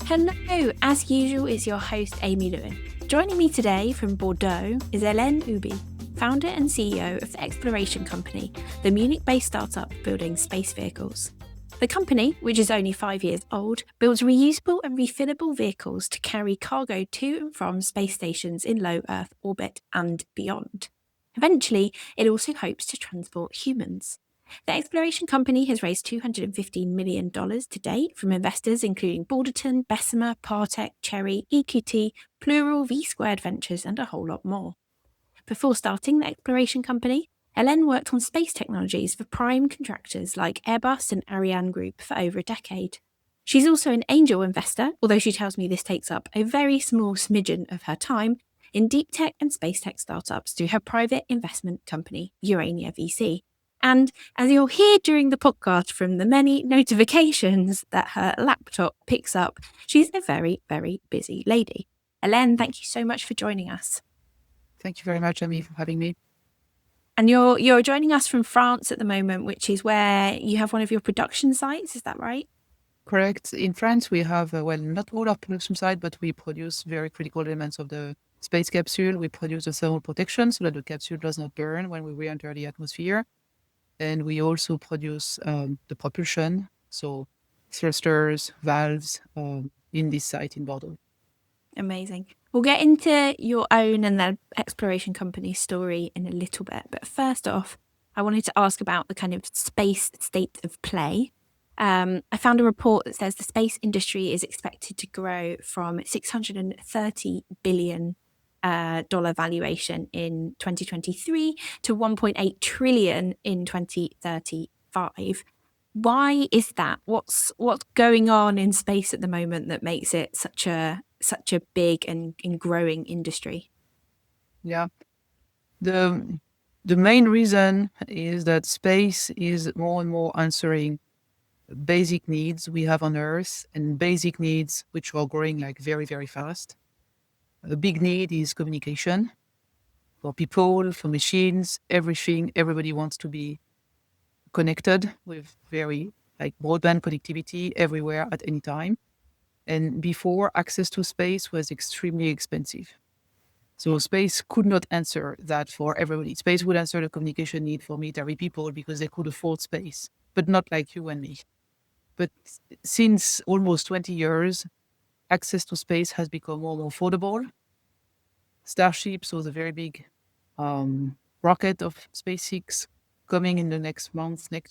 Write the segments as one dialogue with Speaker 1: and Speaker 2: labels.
Speaker 1: Hello, as usual, it's your host Amy Lewin. Joining me today from Bordeaux is Hélène Huby, founder and CEO of the exploration company, the Munich-based startup building space vehicles. The company, which is only 5 years old, builds reusable and refillable vehicles to carry cargo to and from space stations in low Earth orbit and beyond. Eventually, it also hopes to transport humans. The exploration company has raised $215 million to date from investors including Balderton, Bessemer, Partech, Cherry, EQT, Plural, V-Squared Ventures, and a whole lot more. Before starting the exploration company, Hélène worked on space technologies for prime contractors like Airbus and Ariane Group for over a decade. She's also an angel investor, although she tells me this takes up a very small smidgen of her time, in deep tech and space tech startups through her private investment company, Urania VC. And as you'll hear during the podcast from the many notifications that her laptop picks up, she's a very, very busy lady. Hélène, thank you so much for joining us.
Speaker 2: Thank you very much, Amy, for having me.
Speaker 1: And you're joining us from France at the moment, which is where you have one of your production sites, is that right?
Speaker 2: Correct. In France, we have, not all our production site, but we produce very critical elements of the space capsule. We produce the thermal protection so that the capsule does not burn when we re-enter the atmosphere. And we also produce the propulsion, so thrusters, valves, in this site in Bordeaux.
Speaker 1: Amazing. We'll get into your own and the exploration company story in a little bit. But first off, I wanted to ask about the kind of space state of play. I found a report that says the space industry is expected to grow from $630 billion valuation in 2023 to 1.8 trillion in 2035. Why is that? What's going on in space at the moment that makes it such a big and growing industry?
Speaker 2: Yeah. The main reason is that space is more and more answering basic needs we have on Earth, and basic needs which are growing like very, very fast. A big need is communication for people, for machines, everything. Everybody wants to be connected with very broadband connectivity everywhere at any time. And before, access to space was extremely expensive. So space could not answer that for everybody. Space would answer the communication need for military people because they could afford space, but not like you and me. But since almost 20 years, access to space has become more and more affordable. Starship, so the very big rocket of SpaceX coming in the next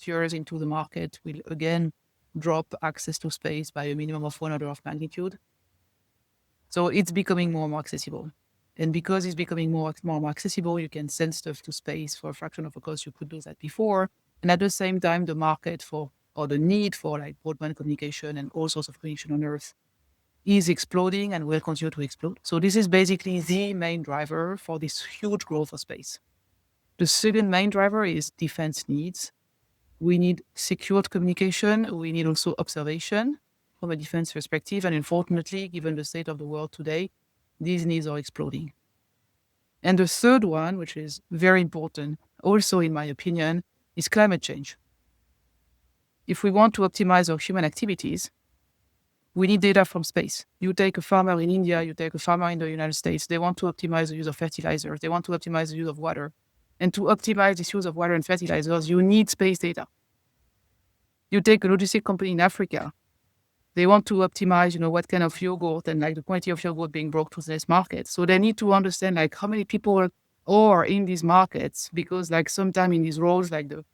Speaker 2: years into the market, will again drop access to space by a minimum of 1 order of magnitude. So it's becoming more and more accessible. And because it's becoming more and more accessible, you can send stuff to space for a fraction of a cost you could do that before. And at the same time, the market the need for broadband communication and all sorts of communication on Earth is exploding and will continue to explode. So this is basically the main driver for this huge growth of space. The second main driver is defense needs. We need secured communication. We need also observation from a defense perspective. And unfortunately, given the state of the world today, these needs are exploding. And the third one, which is very important, also in my opinion, is climate change. If we want to optimize our human activities, we need data from space. You take a farmer in India, you take a farmer in the United States, they want to optimize the use of fertilizers, they want to optimize the use of water. And to optimize this use of water and fertilizers, you need space data. You take a logistic company in Africa, they want to optimize, what kind of yogurt and the quantity of yogurt being brought to this market. So they need to understand how many people are in these markets, because sometimes in these roles, the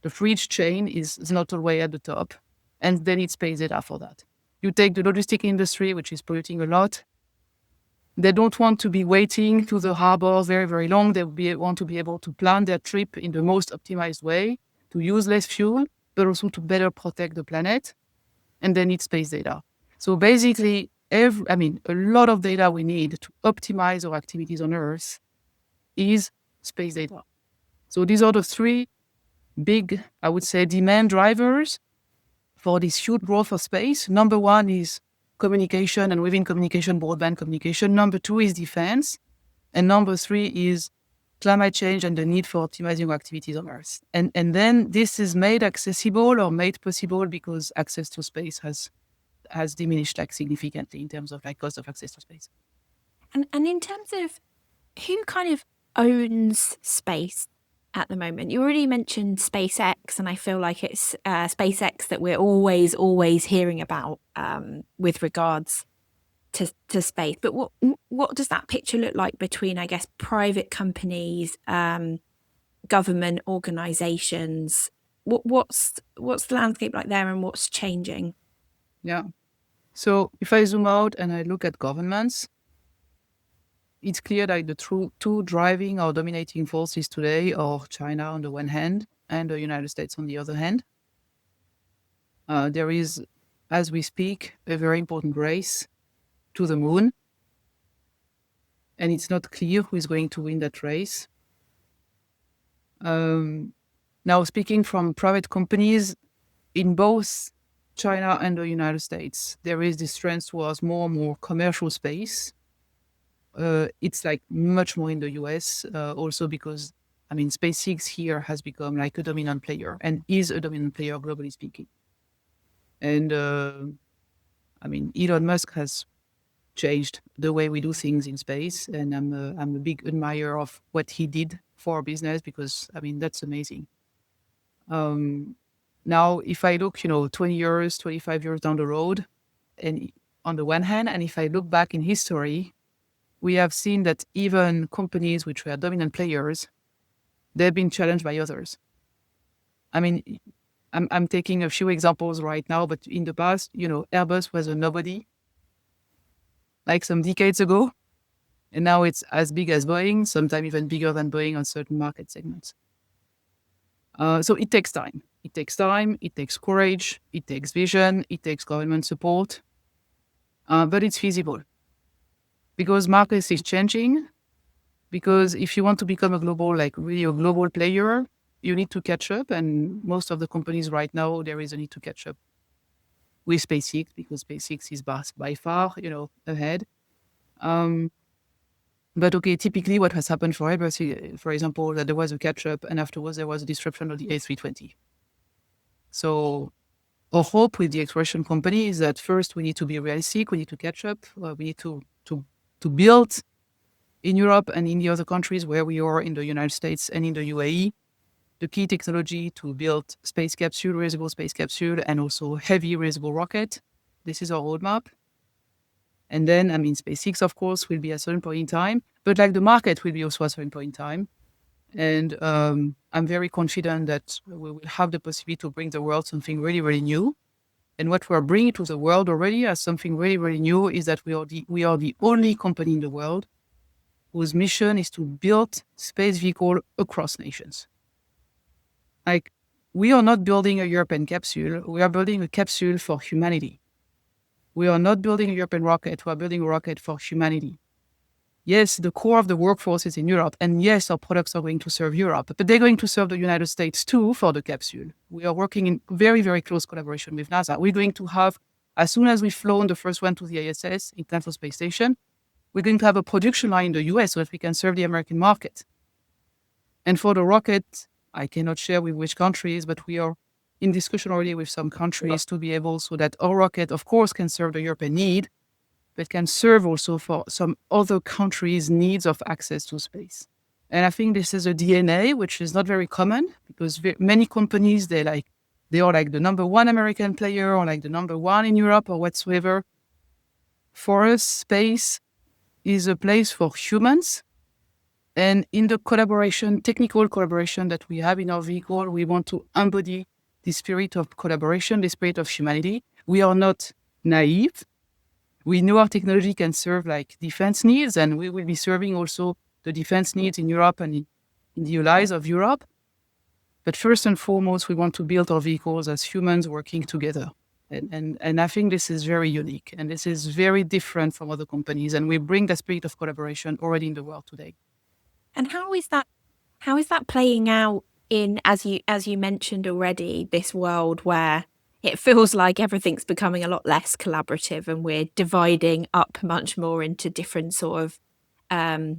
Speaker 2: fridge chain is not all the way at the top, and they need space data for that. You take the logistic industry, which is polluting a lot. They don't want to be waiting to the harbor very, very long. They want to be able to plan their trip in the most optimized way, to use less fuel, but also to better protect the planet. And they need space data. So basically, a lot of data we need to optimize our activities on Earth is space data. So these are the three big, I would say, demand drivers for this huge growth of space. Number one is communication, and within communication, broadband communication. Number two is defense. And number three is climate change and the need for optimizing activities on Earth. And then this is made accessible or made possible because access to space has has diminished like significantly in terms of like cost of access to space.
Speaker 1: And in terms of who kind of owns space at the moment, you already mentioned SpaceX, and I feel like it's SpaceX that we're always hearing about with regards to space. But what does that picture look like between, I guess, private companies, government organizations? What's the landscape like there, and what's changing?
Speaker 2: Yeah. So if I zoom out and I look at governments, it's clear that the two driving or dominating forces today are China on the one hand and the United States on the other hand. There is, as we speak, a very important race to the moon, and it's not clear who is going to win that race. Now, speaking from private companies, in both China and the United States, there is this trend towards more and more commercial space. It's like much more in the US, also because, I mean, SpaceX here has become like a dominant player and is a dominant player globally speaking. And I mean, Elon Musk has changed the way we do things in space, and I'm a big admirer of what he did for our business, because I mean that's amazing. Now, if I look, 20 years, 25 years down the road, and on the one hand, and if I look back in history, we have seen that even companies which were dominant players, they've been challenged by others. I mean, I'm taking a few examples right now, but in the past, Airbus was a nobody, like some decades ago, and now it's as big as Boeing, sometimes even bigger than Boeing on certain market segments. So it takes time. It takes time, it takes courage, it takes vision, it takes government support, but it's feasible. Because markets is changing, because if you want to become a global, like really a global player, you need to catch up, and most of the companies right now, there is a need to catch up with SpaceX, because SpaceX is by far, ahead. But okay, typically what has happened for Airbus, for example, that there was a catch-up, and afterwards there was a disruption of the A320. So our hope with the exploration company is that first we need to be realistic, we need to catch up, we need to build in Europe and in the other countries where we are in the United States and in the UAE, the key technology to build space capsule, reusable space capsule, and also heavy reusable rocket. This is our roadmap. And then, I mean, SpaceX, of course, will be at a certain point in time, but like the market will be also at a certain point in time. And I'm very confident that we will have the possibility to bring the world something really, really new. And what we're bringing to the world already as something really, really new is that we are the only company in the world whose mission is to build space vehicle across nations. Like, we are not building a European capsule, we are building a capsule for humanity. We are not building a European rocket, we are building a rocket for humanity. Yes, the core of the workforce is in Europe, and yes, our products are going to serve Europe, but they're going to serve the United States too for the capsule. We are working in very, very close collaboration with NASA. We're going to have, as soon as we've flown the first one to the ISS, International Space Station, we're going to have a production line in the US so that we can serve the American market. And for the rocket, I cannot share with which countries, but we are in discussion already with some countries to be able so that our rocket, of course, can serve the European need, but can serve also for some other countries' needs of access to space. And I think this is a DNA which is not very common, because many companies, they are like the number one American player or like the number one in Europe or whatsoever. For us, space is a place for humans. And in the collaboration, technical collaboration that we have in our vehicle, we want to embody the spirit of collaboration, the spirit of humanity. We are not naive. We know our technology can serve like defense needs, and we will be serving also the defense needs in Europe and in the allies of Europe. But first and foremost, we want to build our vehicles as humans working together. And I think this is very unique, and this is very different from other companies. And we bring the spirit of collaboration already in the world today.
Speaker 1: And how is that playing out in, as you mentioned already, this world where it feels like everything's becoming a lot less collaborative and we're dividing up much more into different sort of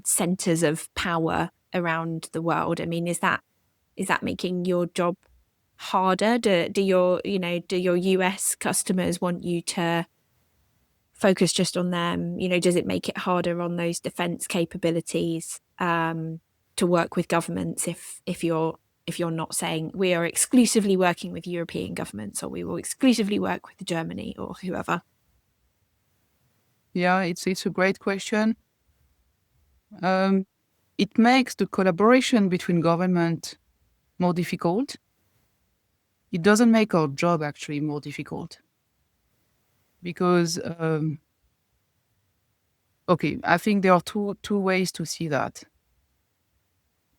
Speaker 1: centers of power around the world? I mean, is that making your job harder? Do your US customers want you to focus just on them? Does it make it harder on those defence capabilities to work with governments if you're not saying we are exclusively working with European governments, or we will exclusively work with Germany or whoever?
Speaker 2: Yeah, it's a great question. It makes the collaboration between government more difficult. It doesn't make our job actually more difficult because, I think there are two ways to see that.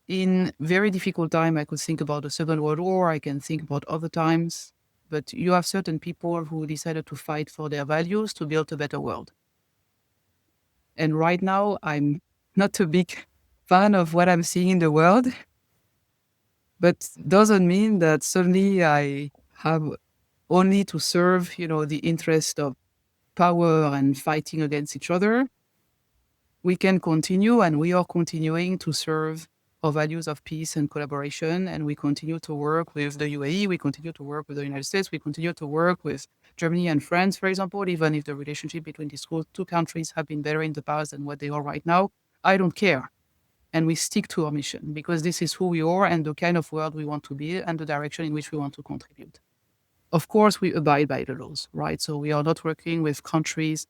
Speaker 2: In very difficult time, I could think about the Second World War. I can think about other times, but you have certain people who decided to fight for their values to build a better world. And right now, I'm not a big fan of what I'm seeing in the world, but doesn't mean that suddenly I have only to serve, the interest of power and fighting against each other. We can continue, and we are continuing to serve our values of peace and collaboration, and we continue to work with the UAE, we continue to work with the United States, we continue to work with Germany and France, for example, even if the relationship between these two countries have been better in the past than what they are right now. I don't care. And we stick to our mission because this is who we are and the kind of world we want to be and the direction in which we want to contribute. Of course, we abide by the laws, right? So we are not working with countries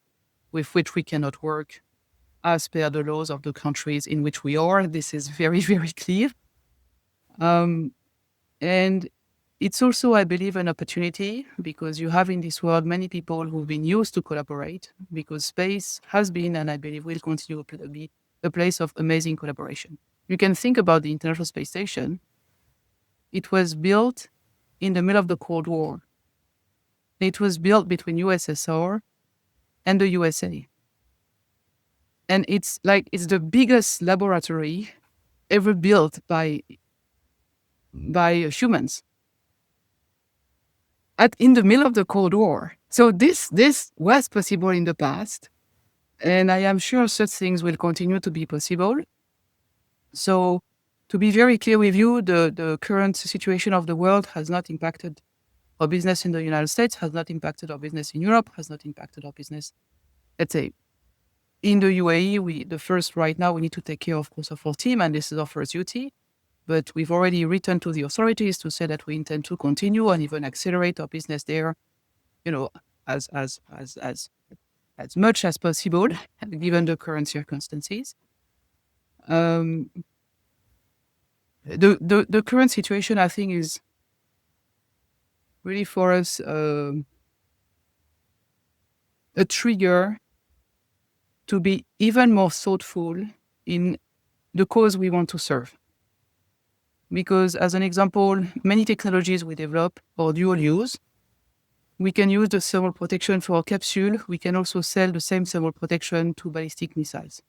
Speaker 2: with which we cannot work as per the laws of the countries in which we are. This is very, very clear. And it's also, I believe, an opportunity because you have in this world many people who've been used to collaborate because space has been, and I believe will continue to be, a place of amazing collaboration. You can think about the International Space Station. It was built in the middle of the Cold War. It was built between USSR and the USA. And it's the biggest laboratory ever built by humans in the middle of the Cold War. So this was possible in the past. And I am sure such things will continue to be possible. So to be very clear with you, the current situation of the world has not impacted our business in the United States, has not impacted our business in Europe, has not impacted our business, let's say, in the UAE. Right now, we need to take care, of course, of our team, and this is our first duty. But we've already written to the authorities to say that we intend to continue and even accelerate our business there, as much as possible, given the current circumstances. The current situation, I think, is really for us a trigger to be even more thoughtful in the cause we want to serve. Because, as an example, many technologies we develop are dual use. We can use the thermal protection for our capsule. We can also sell the same thermal protection to ballistic missiles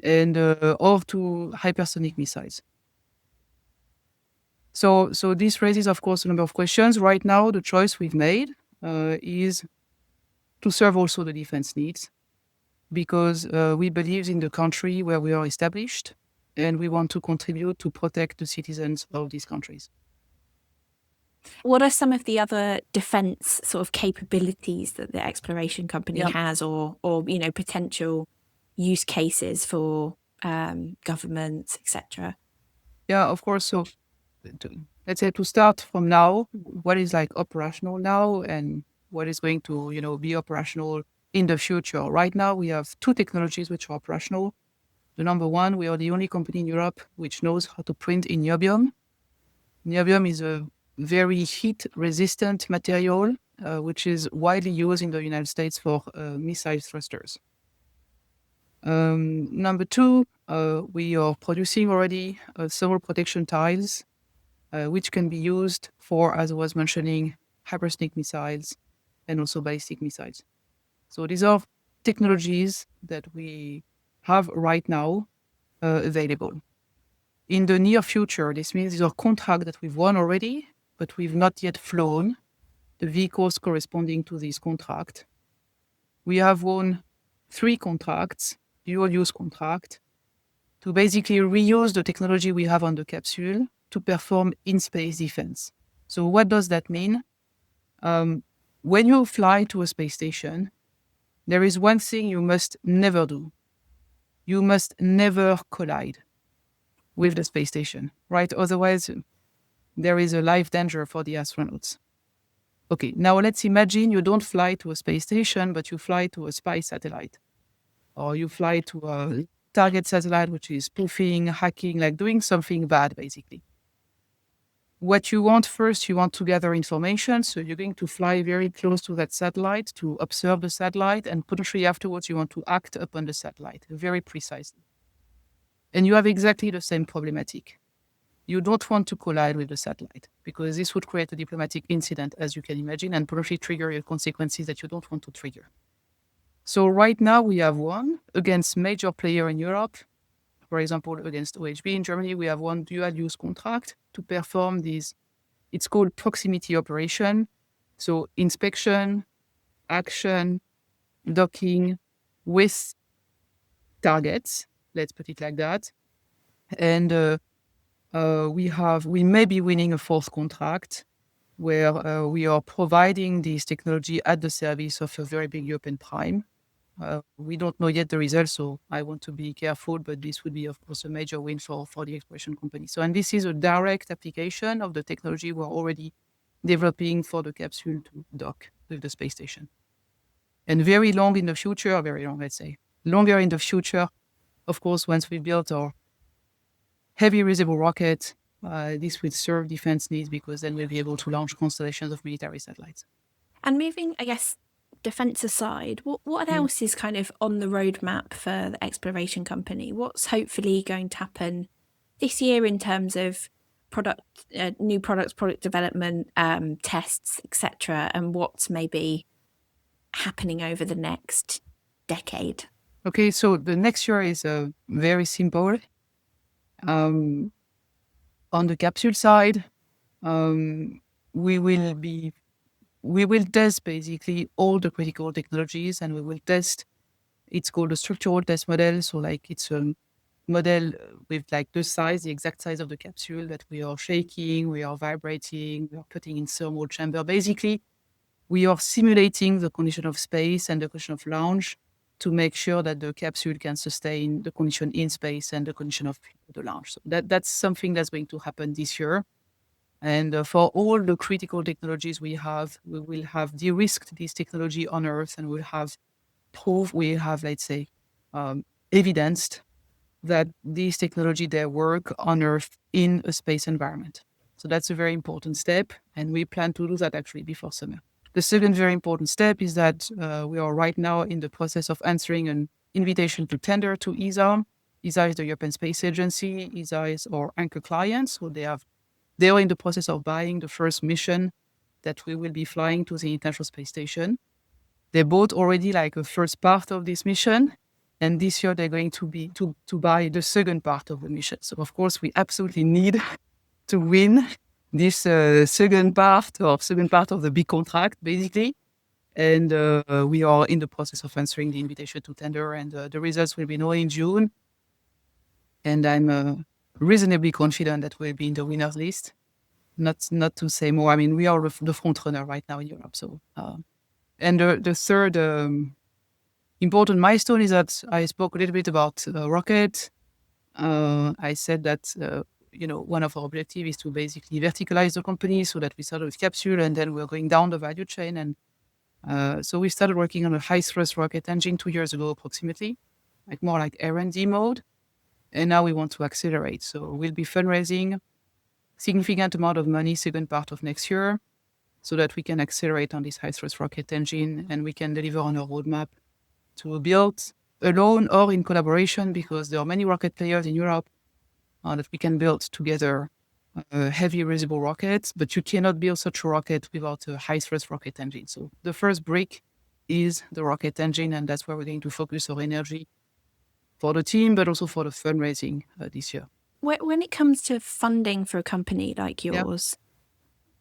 Speaker 2: and or to hypersonic missiles. So this raises, of course, a number of questions. Right now, the choice we've made is to serve also the defense needs because we believe in the country where we are established and we want to contribute to protect the citizens of these countries.
Speaker 1: What are some of the other defence sort of capabilities that the exploration company has or potential use cases for governments, etc.?
Speaker 2: Yeah, of course. So let's say to start from now, what is operational now and what is going to, be operational in the future. Right now, we have two technologies which are operational. The number one, we are the only company in Europe which knows how to print in niobium. Niobium is a very heat-resistant material, which is widely used in the United States for missile thrusters. Number two, we are producing already thermal protection tiles, which can be used for, as I was mentioning, hypersonic missiles and also ballistic missiles. So these are technologies that we have right now available. In the near future, this means these are contracts that we've won already, but we've not yet flown the vehicles corresponding to this contract. We have won 3 contracts, dual-use contract, to basically reuse the technology we have on the capsule, to perform in-space defense. So what does that mean? when you fly to a space station, there is one thing you must never do. You must never collide with the space station, right? Otherwise, there is a life danger for the astronauts. Okay, now let's imagine you don't fly to a space station, but you fly to a spy satellite, or you fly to a target satellite, which is spoofing, hacking, like doing something bad, basically. What you want first, you want to gather information. So you're going to fly very close to that satellite to observe the satellite, and potentially afterwards, you want to act upon the satellite very precisely. And you have exactly the same problematic. You don't want to collide with the satellite because this would create a diplomatic incident, as you can imagine, and potentially trigger your consequences that you don't want to trigger. So right now we have one against major player in Europe. For example, against OHB in Germany, we have one dual use contract to perform these. It's called proximity operation. So inspection, action, docking with targets. Let's put it like that. And we may be winning a fourth contract where we are providing this technology at the service of a very big European prime. We don't know yet the results, so I want to be careful, but this would be, of course, a major win for the exploration company. So, and this is a direct application of the technology we're already developing for the capsule to dock with the space station. And very long in the future, very long, let's say, longer in the future, of course, once we build our heavy reusable rocket, this will serve defense needs because then we'll be able to launch constellations of military satellites.
Speaker 1: And moving, I guess, defence aside, what else is kind of on the roadmap for the exploration company? What's hopefully going to happen this year in terms of new products, product development, tests, etc., and what's maybe happening over the next decade?
Speaker 2: Okay, so the next year is very simple. On the capsule side, we will test basically all the critical technologies, and we will test. It's called a structural test model. So like it's a model with like the size, the exact size of the capsule that we are shaking, we are vibrating, we are putting in thermal chamber. Basically, we are simulating the condition of space and the condition of launch to make sure that the capsule can sustain the condition in space and the condition of the launch. So that's something that's going to happen this year. And for all the critical technologies we will have de-risked this technology on Earth, and we'll have proof, we have, let's say, evidenced that these technology, they work on Earth in a space environment. So that's a very important step, and we plan to do that actually before summer. The second very important step is that we are right now in the process of answering an invitation to tender to ESA. ESA is the European Space Agency. ESA is our anchor client, so they are in the process of buying the first mission that we will be flying to the International Space Station. They bought already like a first part of this mission, and this year they're going to buy the second part of the mission. So of course we absolutely need to win this second part of the big contract, basically. And we are in the process of answering the invitation to tender, and the results will be known in June. And I'm reasonably confident that we'll be in the winners list. Not to say more. I mean, we are the front runner right now in Europe. So, and the third important milestone is that I spoke a little bit about rocket. I said that one of our objectives is to basically verticalize the company so that we started with capsule and then we're going down the value chain. And so we started working on a high thrust rocket engine 2 years ago, approximately, like more like R&D mode. And now we want to accelerate. So we'll be fundraising significant amount of money second part of next year so that we can accelerate on this high thrust rocket engine and we can deliver on our roadmap to build alone or in collaboration, because there are many rocket players in Europe that we can build together heavy reusable rockets, but you cannot build such a rocket without a high thrust rocket engine. So the first brick is the rocket engine, and that's where we're going to focus our energy for the team, but also for the fundraising this year.
Speaker 1: When it comes to funding for a company like yours,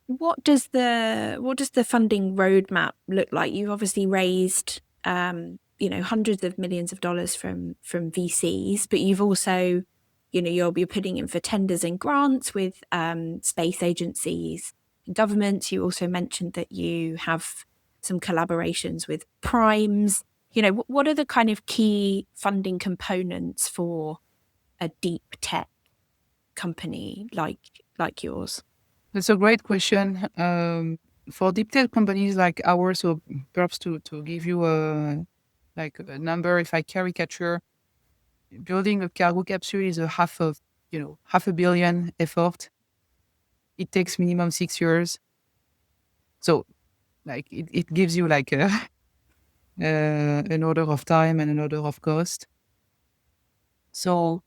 Speaker 1: what does the funding roadmap look like? You've obviously raised hundreds of millions of dollars from VCs, but you've also, you're putting in for tenders and grants with space agencies and governments. You also mentioned that you have some collaborations with primes. What are the kind of key funding components for a deep tech company like yours?
Speaker 2: That's a great question. For deep tech companies like ours, so perhaps to give you a number, if I caricature, building a cargo capsule is half a billion effort. It takes minimum 6 years. So it gives you an order of time and an order of cost. So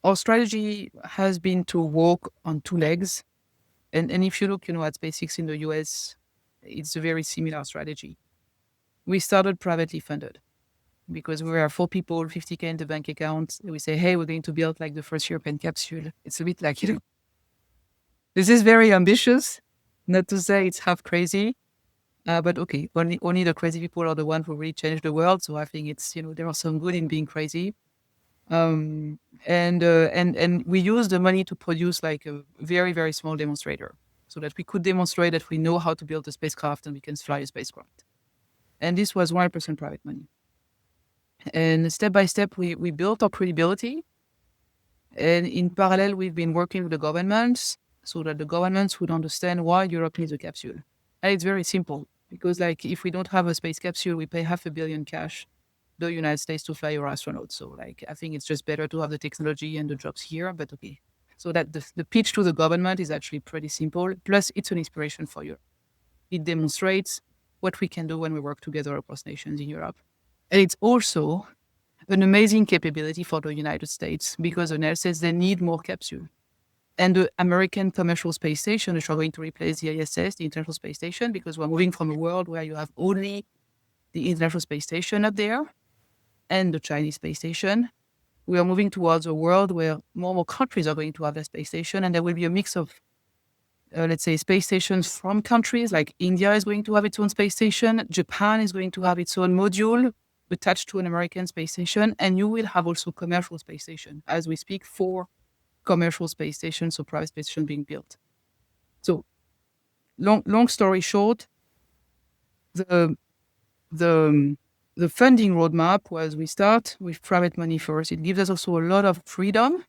Speaker 2: our strategy has been to walk on two legs. And if you look, at SpaceX in the US, it's a very similar strategy. We started privately funded because we were 4 people, 50K in the bank account. We say, hey, we're going to build the first European capsule. It's a bit this is very ambitious, not to say it's half crazy. But okay, only the crazy people are the ones who really change the world. So I think it's, there are some good in being crazy. And we use the money to produce a very, very small demonstrator so that we could demonstrate that we know how to build a spacecraft and we can fly a spacecraft. And this was 100% private money. And step by step, we built our credibility. And in parallel, we've been working with the governments so that the governments would understand why Europe needs a capsule. And it's very simple because if we don't have a space capsule, we pay $500 million cash the United States to fly our astronauts. So I think it's just better to have the technology and the jobs here, but okay. So that the pitch to the government is actually pretty simple. Plus it's an inspiration for Europe. It demonstrates what we can do when we work together across nations in Europe. And it's also an amazing capability for the United States because the United States, they need more capsule. And the American commercial space station, which are going to replace the ISS, the International Space Station, because we're moving from a world where you have only the International Space Station up there and the Chinese space station. We are moving towards a world where more and more countries are going to have their space station, and there will be a mix of, let's say, space stations from countries. Like India is going to have its own space station. Japan is going to have its own module attached to an American space station, and you will have also commercial space station. As we speak, 4 commercial space stations, so private space station being built. So, long story short, the funding roadmap was we start with private money first. It gives us also a lot of freedom.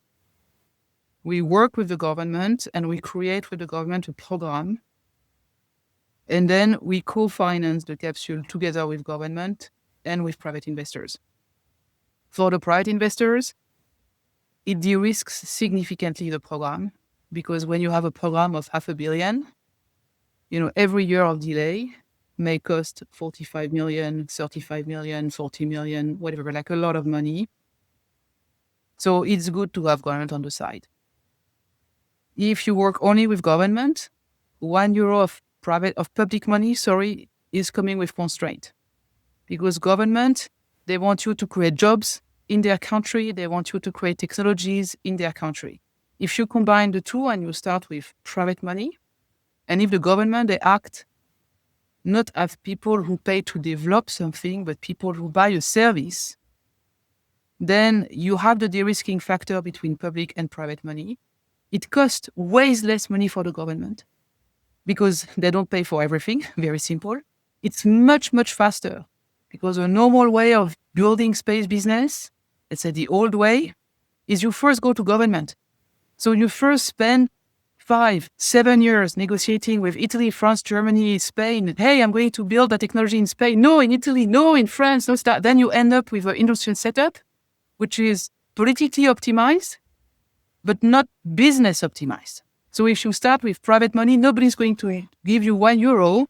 Speaker 2: We work with the government and we create with the government a program. And then we co-finance the capsule together with government and with private investors. For the private investors, it de-risks significantly the program because when you have a program of $500 million, every year of delay may cost 45 million, 35 million, 40 million, whatever, a lot of money. So it's good to have government on the side. If you work only with government, €1 of public money, is coming with constraint. Because government, they want you to create jobs in their country, they want you to create technologies in their country. If you combine the two and you start with private money, and if the government, they act not as people who pay to develop something, but people who buy a service, then you have the de-risking factor between public and private money. It costs way less money for the government because they don't pay for everything, very simple. It's much, much faster because a normal way of building space business, let's say the old way, is you first go to government. So you first spend 5-7 years negotiating with Italy, France, Germany, Spain. Hey, I'm going to build a technology in Spain. No, in Italy. No, in France. No, start. Then you end up with an industrial setup, which is politically optimized, but not business optimized. So if you start with private money, nobody's going to give you €1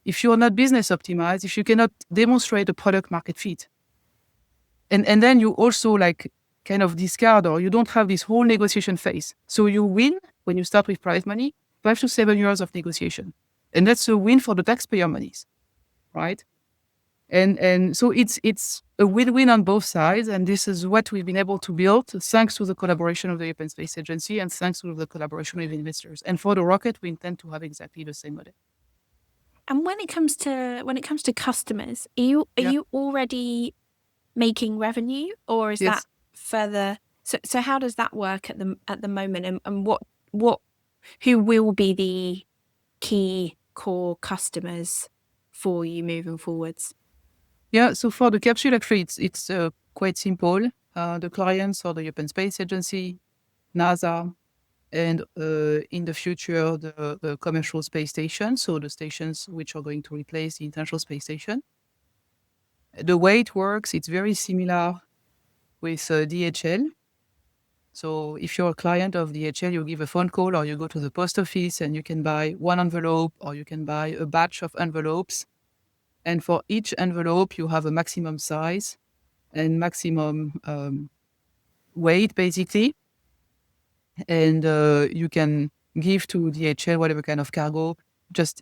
Speaker 2: if you're not business optimized, if you cannot demonstrate a product market fit. And then you also kind of discard or you don't have this whole negotiation phase. So you win when you start with private money, 5 to 7 years of negotiation. And that's a win for the taxpayer monies, right? And so it's a win-win on both sides. And this is what we've been able to build thanks to the collaboration of the European Space Agency and thanks to the collaboration with investors. And for the rocket, we intend to have exactly the same model.
Speaker 1: And when it comes to customers, are you already making revenue, or is that further? So how does that work at the moment, and who will be the key core customers for you moving forwards?
Speaker 2: Yeah, so for the capsule, actually, it's quite simple. The clients are the European Space Agency, NASA, and in the future, the commercial space station, so the stations which are going to replace the International Space Station. The way it works, it's very similar with DHL. So if you're a client of DHL, you give a phone call or you go to the post office and you can buy one envelope or you can buy a batch of envelopes. And for each envelope, you have a maximum size and maximum weight, basically. And you can give to DHL whatever kind of cargo. Just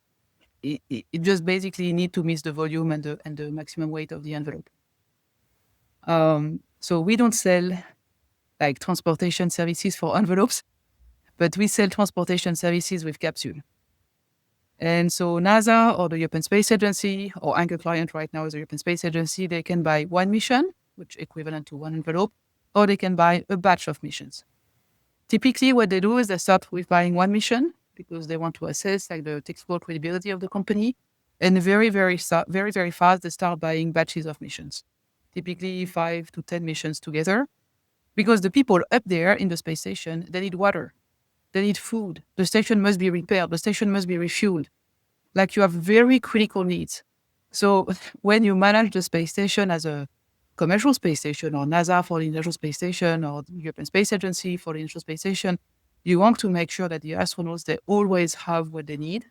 Speaker 2: it just basically need to miss the volume and the maximum weight of the envelope. So we don't sell like transportation services for envelopes, but we sell transportation services with capsule. And so NASA or the European Space Agency, or anchor client right now is the European Space Agency, they can buy one mission, which equivalent to one envelope, or they can buy a batch of missions. Typically, what they do is they start with buying one mission because they want to assess like the technical credibility of the company, and very fast they start buying batches of missions, typically 5 to 10 missions together, because the people up there in the space station, they need water, they need food, the station must be repaired, the station must be refueled. Like you have very critical needs. So when you manage the space station as a commercial space station, or NASA for the International Space Station, or the European Space Agency for the International Space Station, you want to make sure that the astronauts, they always have what they need.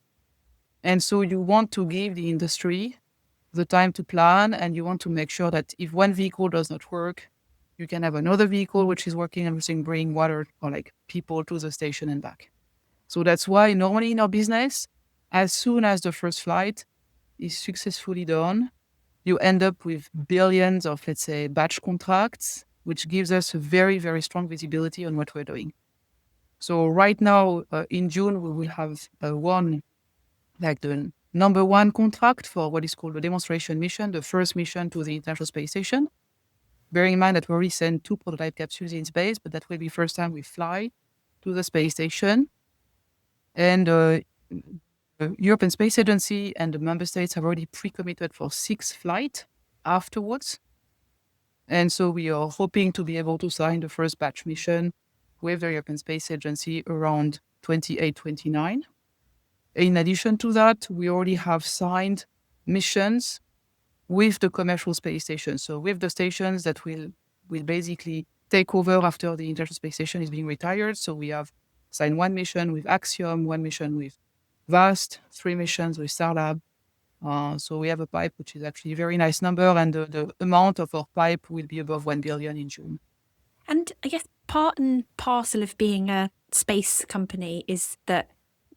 Speaker 2: And so you want to give the industry the time to plan, and you want to make sure that if one vehicle does not work, you can have another vehicle which is working and bring water or like people to the station and back. So that's why normally in our business, as soon as the first flight is successfully done, you end up with billions of, let's say, batch contracts, which gives us a very, very strong visibility on what we're doing. So right now, in June, we will have won like the number one contract for what is called the demonstration mission, the first mission to the International Space Station. Bearing in mind that we already sent 2 prototype capsules in space, but that will be the first time we fly to the space station. And the European Space Agency and the member states have already pre-committed for 6 flights afterwards. And so we are hoping to be able to sign the first batch mission with the European Space Agency around 28, 29. In addition to that, we already have signed missions with the commercial space station. So with the stations that will basically take over after the International Space Station is being retired. So we have signed one mission with Axiom, one mission with VAST, 3 missions with Starlab. So we have a pipe, which is actually a very nice number, and the amount of our pipe will be above 1 billion in June.
Speaker 1: And I guess part and parcel of being a space company is that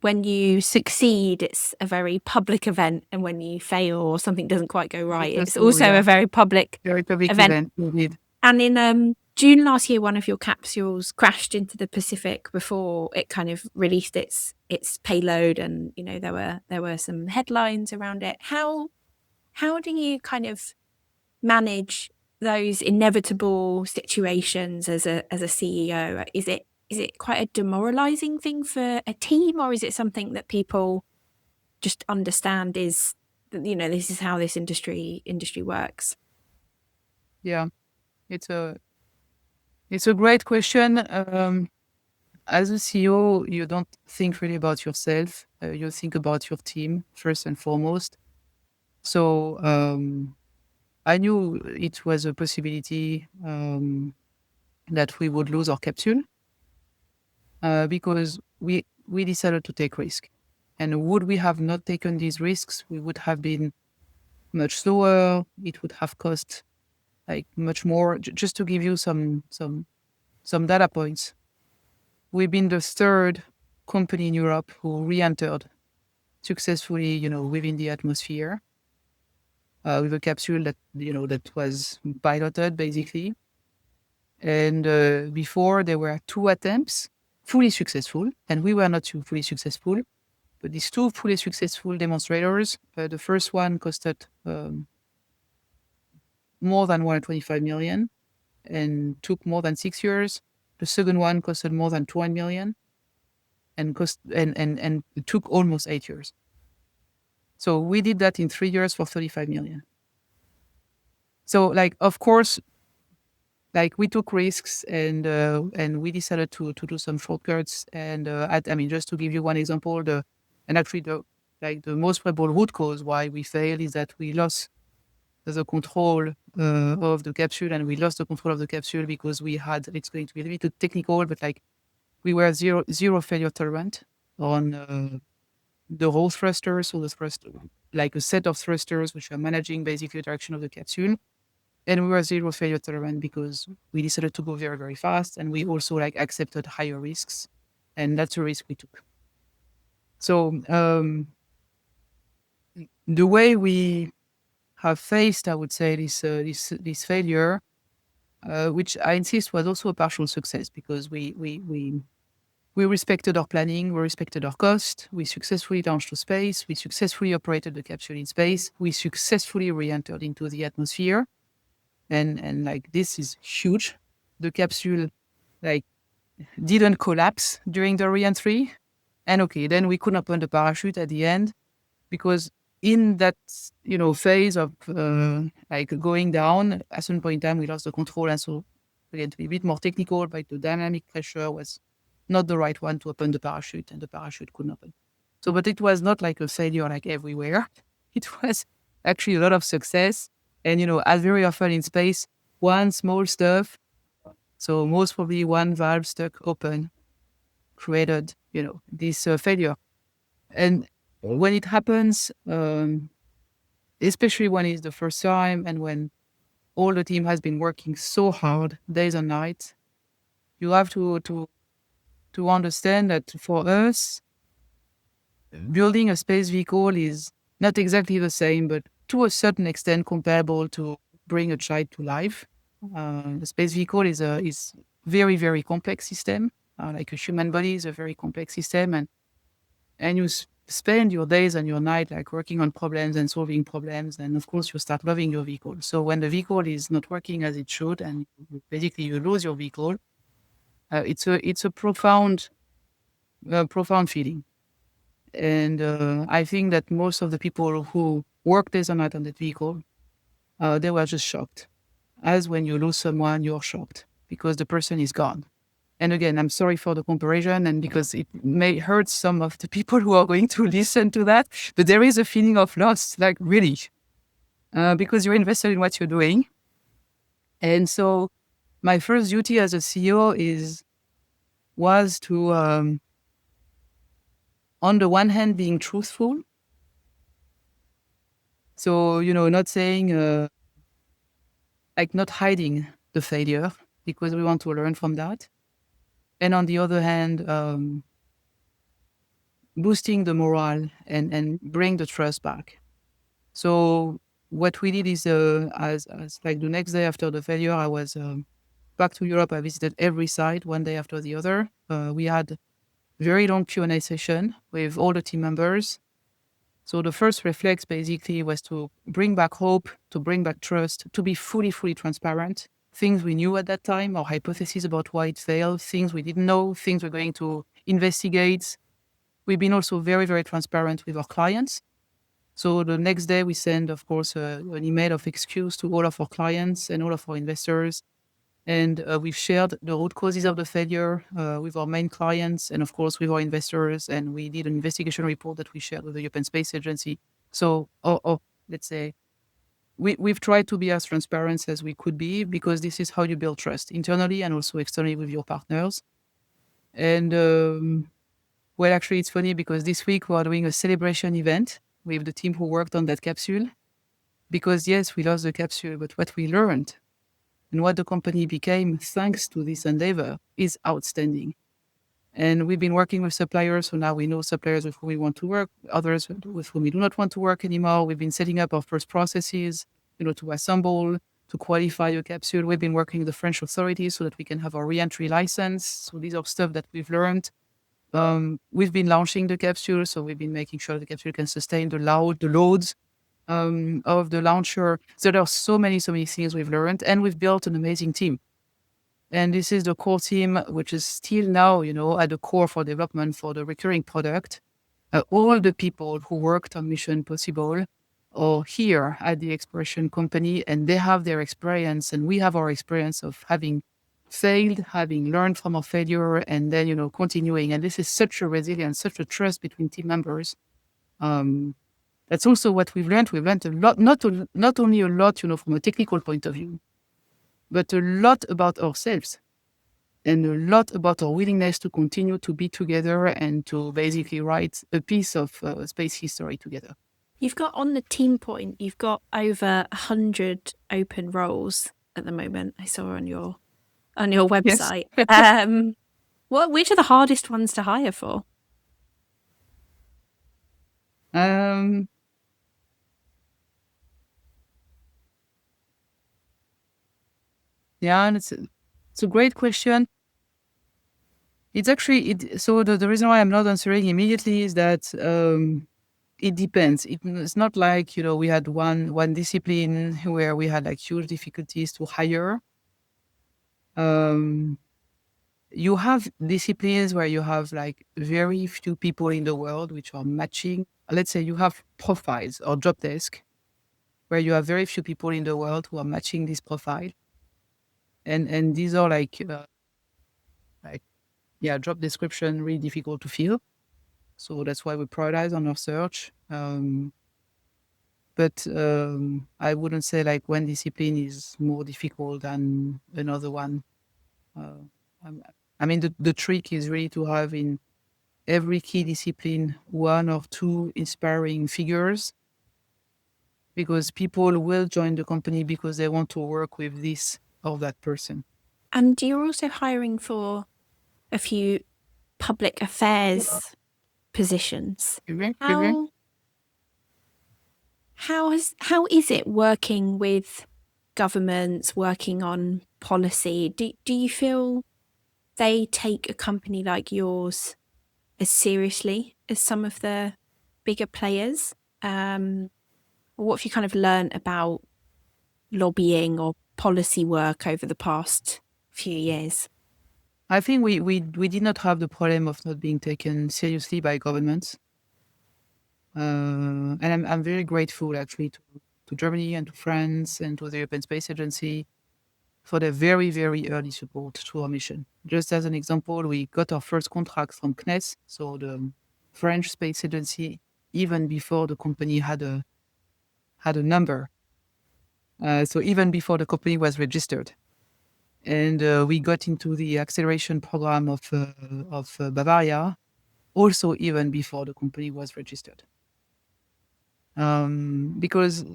Speaker 1: when you succeed, it's a very public event, and when you fail or something doesn't quite go right, it's also a very public
Speaker 2: event indeed.
Speaker 1: And in June last year, one of your capsules crashed into the Pacific before it kind of released its payload, and you know there were some headlines around it. How do you kind of manage those inevitable situations as a CEO? Is it quite a demoralizing thing for a team, or is it something that people just understand is, you know, this is how this industry works?
Speaker 2: Yeah, it's a great question. As a CEO, you don't think really about yourself. You think about your team first and foremost. So I knew it was a possibility that we would lose our capsule because we decided to take risk. And would we have not taken these risks, we would have been much slower. It would have cost like much more. Just to give you some data points, we've been the 3rd company in Europe who re-entered successfully, you know, within the atmosphere with a capsule that was piloted basically. And before there were 2 attempts fully successful, and we were not fully successful. But these 2 fully successful demonstrators, the first one costed more than 125 million and took more than 6 years. The second one costed more than 200 million and it took almost 8 years. So we did that in 3 years for 35 million. So like, of course, like we took risks and we decided to do some shortcuts. And just to give you one example, the most probable root cause why we failed is that we lost the control of the capsule, and we lost the control of the capsule because we had, it's going to be a little bit technical, but like we were zero failure tolerant on the roll thrusters, so the thrust, like a set of thrusters which are managing basically the direction of the capsule. And we were zero failure tolerant because we decided to go very, very fast, and we also like accepted higher risks, and that's a risk we took. So the way we have faced, I would say, this failure, which I insist was also a partial success, because we respected our planning, we respected our cost, we successfully launched to space, we successfully operated the capsule in space, we successfully re-entered into the atmosphere, and like this is huge. The capsule like didn't collapse during the re-entry, and okay, then we couldn't open the parachute at the end, because in that phase of like going down, at some point in time we lost the control, and so again, to be a bit more technical, but the dynamic pressure was not the right one to open the parachute, and the parachute couldn't open. So, but it was not like a failure like everywhere. It was actually a lot of success, and as very often in space, one small stuff. So most probably one valve stuck open created this failure. And when it happens, especially when it's the first time and when all the team has been working so hard days and nights, you have to understand that for us, building a space vehicle is not exactly the same, but to a certain extent comparable to bring a child to life. The space vehicle is very, very complex system. Like a human body is a very complex system, and you spend your days and your night like working on problems and solving problems, and of course you start loving your vehicle. So when the vehicle is not working as it should, and basically you lose your vehicle, it's a profound feeling. And I think that most of the people who work days and night on that vehicle, they were just shocked. As when you lose someone, you're shocked because the person is gone. And again, I'm sorry for the comparison, and because it may hurt some of the people who are going to listen to that, but there is a feeling of loss, like really, because you're invested in what you're doing. And so my first duty as a CEO was to, on the one hand, being truthful. So, not saying, like not hiding the failure, because we want to learn from that. And on the other hand, boosting the morale and bring the trust back. So what we did is, as like the next day after the failure, I was back to Europe. I visited every site one day after the other. We had very long Q&A session with all the team members. So the first reflex basically was to bring back hope, to bring back trust, to be fully transparent. Things we knew at that time, or hypotheses about why it failed, things we didn't know, things we're going to investigate. We've been also very, very transparent with our clients. So the next day we send, of course, an email of excuse to all of our clients and all of our investors. And we've shared the root causes of the failure with our main clients and, of course, with our investors. And we did an investigation report that we shared with the European Space Agency. So, let's say, we've tried to be as transparent as we could be, because this is how you build trust internally and also externally with your partners. And, well, actually, it's funny because this week we are doing a celebration event with the team who worked on that capsule. Because, yes, we lost the capsule, but what we learned and what the company became thanks to this endeavor is outstanding. And we've been working with suppliers, so now we know suppliers with whom we want to work, others with whom we do not want to work anymore. We've been setting up our first processes, to assemble, to qualify a capsule. We've been working with the French authorities so that we can have our re-entry license. So these are stuff that we've learned. We've been launching the capsule, so we've been making sure the capsule can sustain the loads of the launcher. So there are so many things we've learned, and we've built an amazing team. And this is the core team, which is still now, at the core for development for the recurring product. all the people who worked on Mission Possible are here at the exploration company, and they have their experience, and we have our experience of having failed, having learned from our failure, and then, continuing. And this is such a resilience, such a trust between team members. That's also what we've learned. We've learned a lot, not only a lot, from a technical point of view, but a lot about ourselves and a lot about our willingness to continue to be together and to basically write a piece of space history together.
Speaker 1: You've got, on the team point, you've got over 100 open roles at the moment. I saw on your website.
Speaker 2: Yes.
Speaker 1: Which are the hardest ones to hire for?
Speaker 2: Yeah, and it's a great question. It's actually so the reason why I'm not answering immediately is that it depends. It's not like we had one discipline where we had like huge difficulties to hire. You have disciplines where you have like very few people in the world which are matching. Let's say you have profiles or job desk where you have very few people in the world who are matching this profile, and these are like job description really difficult to fill. So that's why we prioritize on our search. But I wouldn't say like one discipline is more difficult than another one. I mean, the trick is really to have in every key discipline one or two inspiring figures, because people will join the company because they want to work with this or that person.
Speaker 1: And you're also hiring for a few public affairs positions. How is it working with governments, working on policy? Do you feel they take a company like yours as seriously as some of the bigger players? What have you kind of learned about lobbying or policy work over the past few years?
Speaker 2: I think we did not have the problem of not being taken seriously by governments. And I'm very grateful actually to Germany and to France and to the European Space Agency for their very, very early support to our mission. Just as an example, we got our first contract from CNES, so the French Space Agency, even before the company had a number. So even before the company was registered. And we got into the acceleration program of Bavaria, also even before the company was registered. Because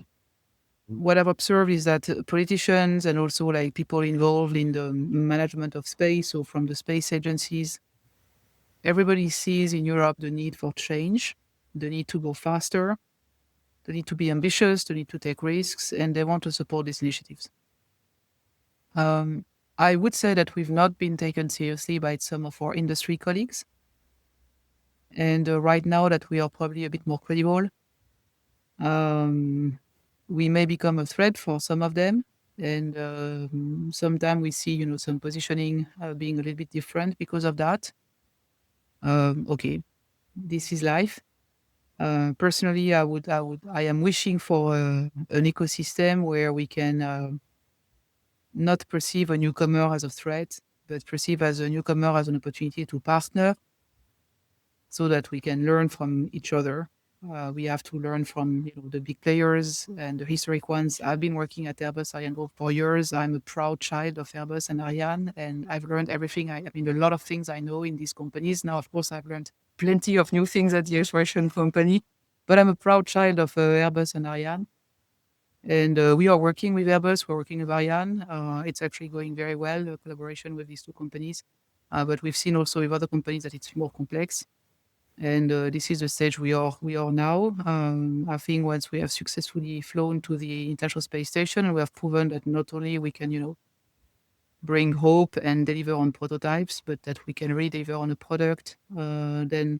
Speaker 2: what I've observed is that politicians and also like people involved in the management of space, or from the space agencies, everybody sees in Europe the need for change, the need to go faster, the need to be ambitious, the need to take risks, and they want to support these initiatives. I would say that we've not been taken seriously by some of our industry colleagues. And right now that we are probably a bit more credible, we may become a threat for some of them. And sometimes we see, some positioning being a little bit different because of that. Okay, this is life. Personally, I am wishing for an ecosystem where we can not perceive a newcomer as a threat, but perceive as a newcomer as an opportunity to partner, so that we can learn from each other. We have to learn from the big players and the historic ones. I've been working at Airbus Ariane Group for years. I'm a proud child of Airbus and Ariane, and I've learned everything. I mean, a lot of things I know in these companies. Now, of course, I've learned plenty of new things at the exploration company, but I'm a proud child of Airbus and Ariane. And we are working with Airbus, we're working with Ariane. It's actually going very well, the collaboration with these two companies. But we've seen also with other companies that it's more complex. And this is the stage we are now. I think once we have successfully flown to the International Space Station, and we have proven that not only we can, bring hope and deliver on prototypes, but that we can really deliver on a product, then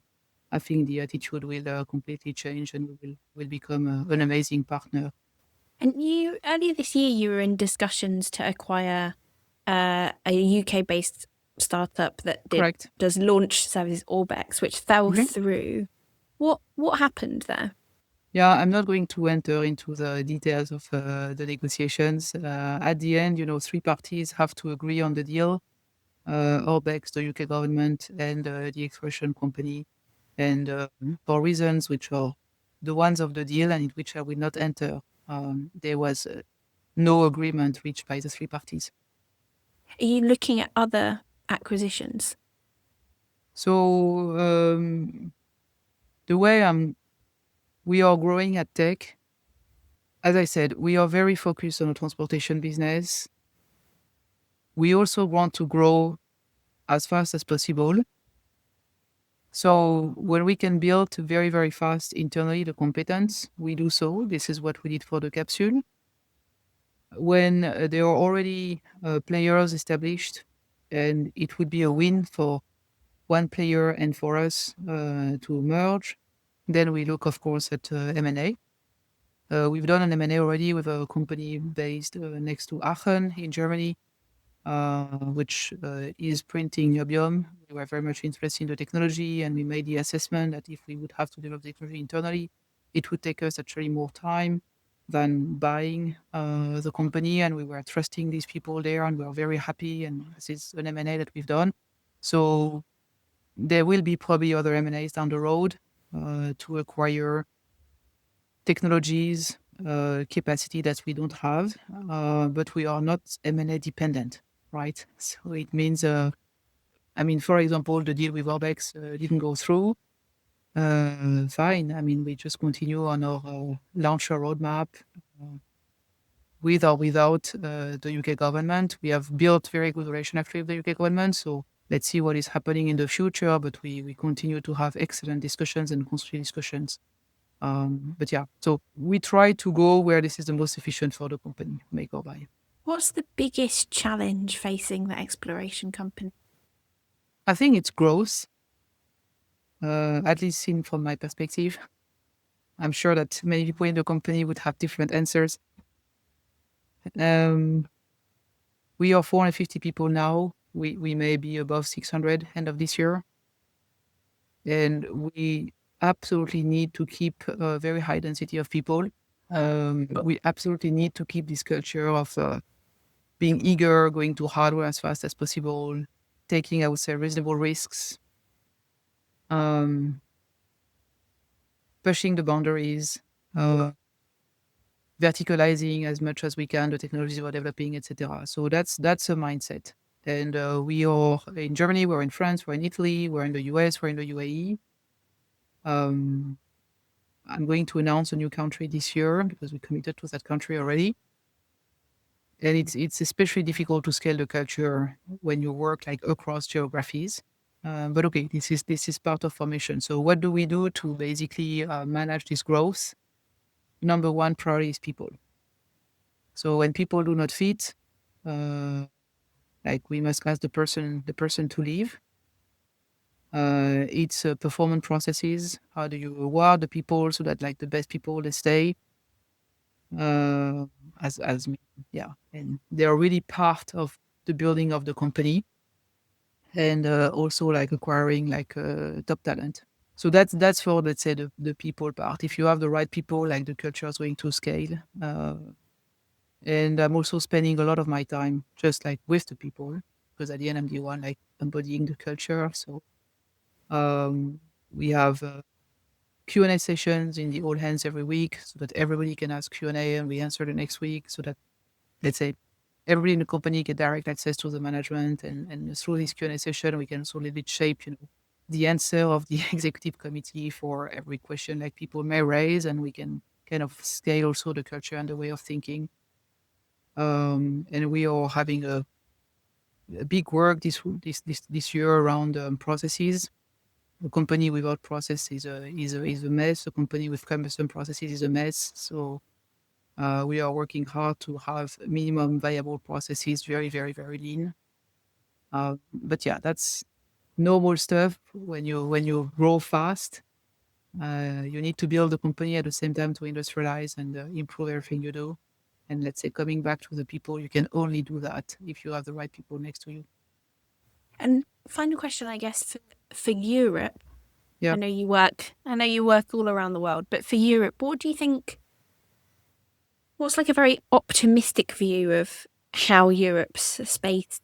Speaker 2: I think the attitude will completely change, and we will become an amazing partner.
Speaker 1: And earlier this year, you were in discussions to acquire a UK-based startup that does launch services, Orbex, which fell through. What happened there?
Speaker 2: Yeah, I'm not going to enter into the details of the negotiations. At the end, 3 parties have to agree on the deal. Orbex, the UK government, and the exploration company. And for reasons which are the ones of the deal and in which I will not enter, there was no agreement reached by the 3 parties.
Speaker 1: Are you looking at other acquisitions?
Speaker 2: So the way we are growing at tech, as I said, we are very focused on the transportation business. We also want to grow as fast as possible. So when we can build very, very fast internally the competence, we do so. This is what we did for the capsule. When there are already players established, and it would be a win for one player and for us to merge, then we look, of course, at M&A. We've done an M&A already with a company based next to Aachen in Germany, which is printing niobium. We were very much interested in the technology, and we made the assessment that if we would have to develop the technology internally, it would take us actually more time than buying the company. And we were trusting these people there, and we are very happy. And this is an M&A that we've done. So there will be probably other M&As down the road to acquire technologies, capacity that we don't have, but we are not M&A dependent, right? So it means, for example, the deal with Orbex didn't go through. Fine. We just continue on our launcher roadmap with or without the UK government. We have built very good relation actually with the UK government. So let's see what is happening in the future. But we continue to have excellent discussions and constructive discussions. But yeah, so we try to go where this is the most efficient for the company, make or buy.
Speaker 1: What's the biggest challenge facing the exploration company?
Speaker 2: I think it's growth, at least seen from my perspective. I'm sure that many people in the company would have different answers. We are 450 people now. We may be above 600 end of this year. And we absolutely need to keep a very high density of people. We absolutely need to keep this culture of being eager, going to hardware as fast as possible, taking, I would say, reasonable risks, pushing the boundaries, verticalizing as much as we can the technologies we're developing, etc. So that's a mindset. And we are in Germany, we're in France, we're in Italy, we're in the US, we're in the UAE. I'm going to announce a new country this year because we committed to that country already. And it's especially difficult to scale the culture when you work like across geographies. But okay, this is part of formation. So what do we do to basically manage this growth? Number one priority is people. So when people do not fit, like we must ask the person to leave. It's performance processes. How do you reward the people so that like the best people they stay? And they are really part of the building of the company, and also like acquiring like top talent. So that's for, let's say, the people part. If you have the right people, like the culture is going to scale. And I'm also spending a lot of my time just like with the people, because at the end I'm the one like embodying the culture. So we have Q&A sessions in the all hands every week so that everybody can ask Q&A and we answer the next week, so that, let's say, everybody in the company get direct access to the management, and through this Q&A session we can also a little bit shape the answer of the executive committee for every question like people may raise, and we can kind of scale also the culture and the way of thinking. And we are having a big work this year around processes. A company without process is a mess. A company with cumbersome processes is a mess. So we are working hard to have minimum viable processes, very, very, very lean. But yeah, that's normal stuff. When you grow fast, you need to build a company at the same time to industrialize and improve everything you do. And let's say, coming back to the people, you can only do that if you have the right people next to you.
Speaker 1: And final question, I guess, for Europe,
Speaker 2: Yeah.
Speaker 1: I know you work all around the world, but for Europe, what do you think? What's like a very optimistic view of how Europe's space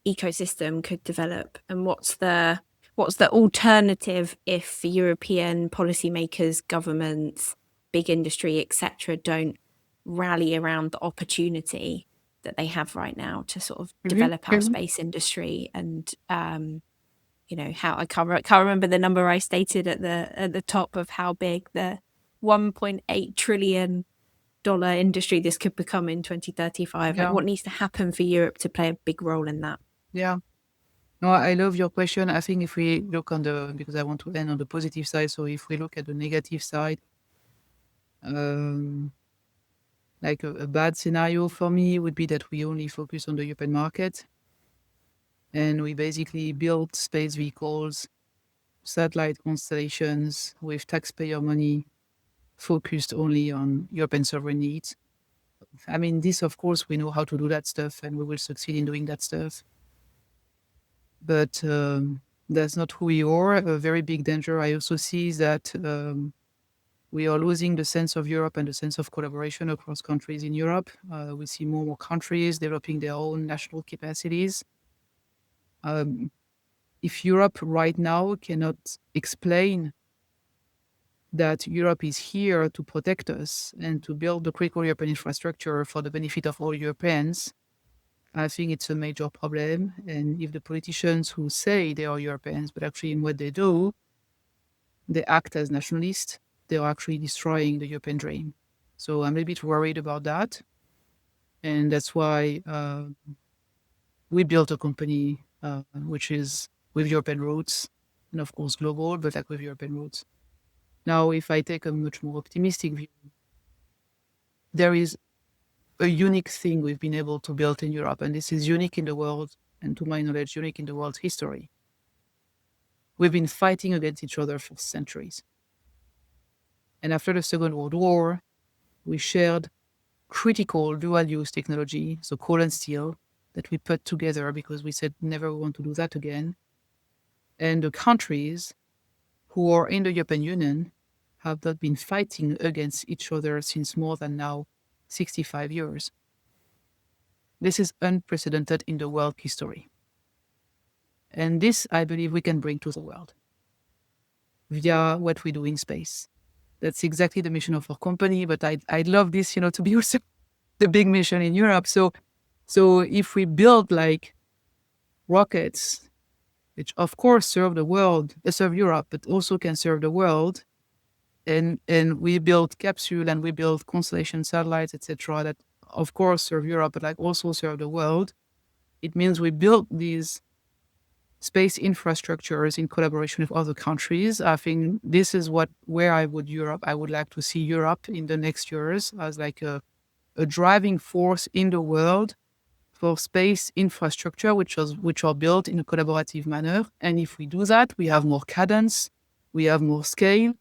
Speaker 1: ecosystem could develop, and what's the alternative if European policymakers, governments, big industry, etc., don't rally around the opportunity that they have right now to sort of develop our space industry? And how I can't remember the number I stated at the top of how big the $1.8 trillion industry this could become in 2035.
Speaker 2: Yeah.
Speaker 1: Like, what needs to happen for Europe to play a big role in that?
Speaker 2: Yeah. No, I love your question. I think if we look because I want to end on the positive side. So if we look at the negative side, like a bad scenario for me would be that we only focus on the European market and we basically build space vehicles, satellite constellations with taxpayer money focused only on European sovereign needs. I mean, this, of course, we know how to do that stuff and we will succeed in doing that stuff. But that's not who we are. A very big danger I also see is that we are losing the sense of Europe and the sense of collaboration across countries in Europe. We see more and more countries developing their own national capacities. If Europe right now cannot explain that Europe is here to protect us and to build the critical European infrastructure for the benefit of all Europeans, I think it's a major problem. And if the politicians who say they are Europeans, but actually in what they do, they act as nationalists, they are actually destroying the European dream. So I'm a bit worried about that. And that's why we built a company which is with European roots and of course global, but like with European roots. Now, if I take a much more optimistic view, there is a unique thing we've been able to build in Europe, and this is unique in the world, and to my knowledge, unique in the world's history. We've been fighting against each other for centuries. And after the Second World War, we shared critical dual-use technology, so coal and steel, that we put together because we said never want to do that again. And the countries who are in the European Union have not been fighting against each other since more than now 65 years. This is unprecedented in the world history. And this, I believe, we can bring to the world via what we do in space. That's exactly the mission of our company, but I'd love this, to be also the big mission in Europe. So if we build like rockets, which of course serve Europe, but also can serve the world, and we build capsule and we build constellation satellites, etc., that of course serve Europe, but like also serve the world. It means we build these space infrastructures in collaboration with other countries. I think this is where I would like to see Europe in the next years as like a driving force in the world for space infrastructure, which are built in a collaborative manner. And if we do that, we have more cadence, we have more scale,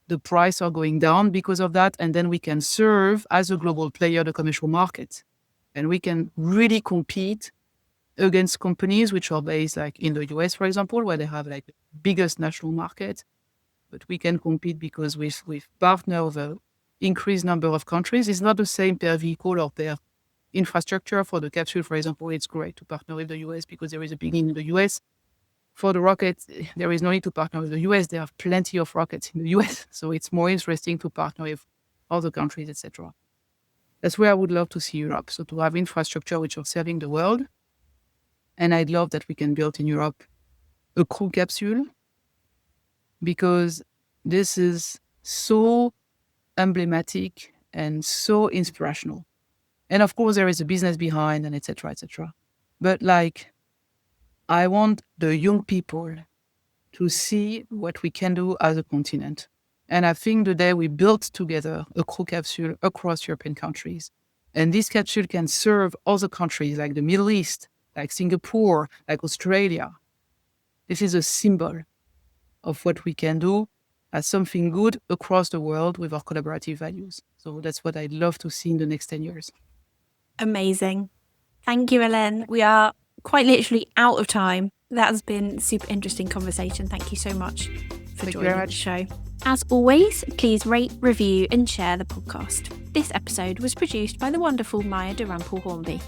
Speaker 2: the prices are going down because of that, and then we can serve as a global player the commercial market. And we can really compete against companies which are based like in the US, for example, where they have like the biggest national market. But we can compete because we've partnered with an increased number of countries. It's not the same per vehicle or per infrastructure. For the capsule, for example, it's great to partner with the US because there is a beginning in the US. For the rockets, there is no need to partner with the US. There are plenty of rockets in the US. So it's more interesting to partner with other countries, etc. That's where I would love to see Europe. So to have infrastructure which are serving the world. And I'd love that we can build in Europe a crew capsule, because this is so emblematic and so inspirational. And of course, there is a business behind and etc., etc. But like, I want the young people to see what we can do as a continent. And I think the day we built together a crew capsule across European countries, and this capsule can serve other countries like the Middle East, like Singapore, like Australia. This is a symbol of what we can do as something good across the world with our collaborative values. So that's what I'd love to see in the next 10 years.
Speaker 1: Amazing. Thank you, Hélène. We are quite literally out of time. That has been a super interesting conversation. Thank you so much for joining the show. As always, please rate, review and share the podcast. This episode was produced by the wonderful Maya de Rampel Hornby.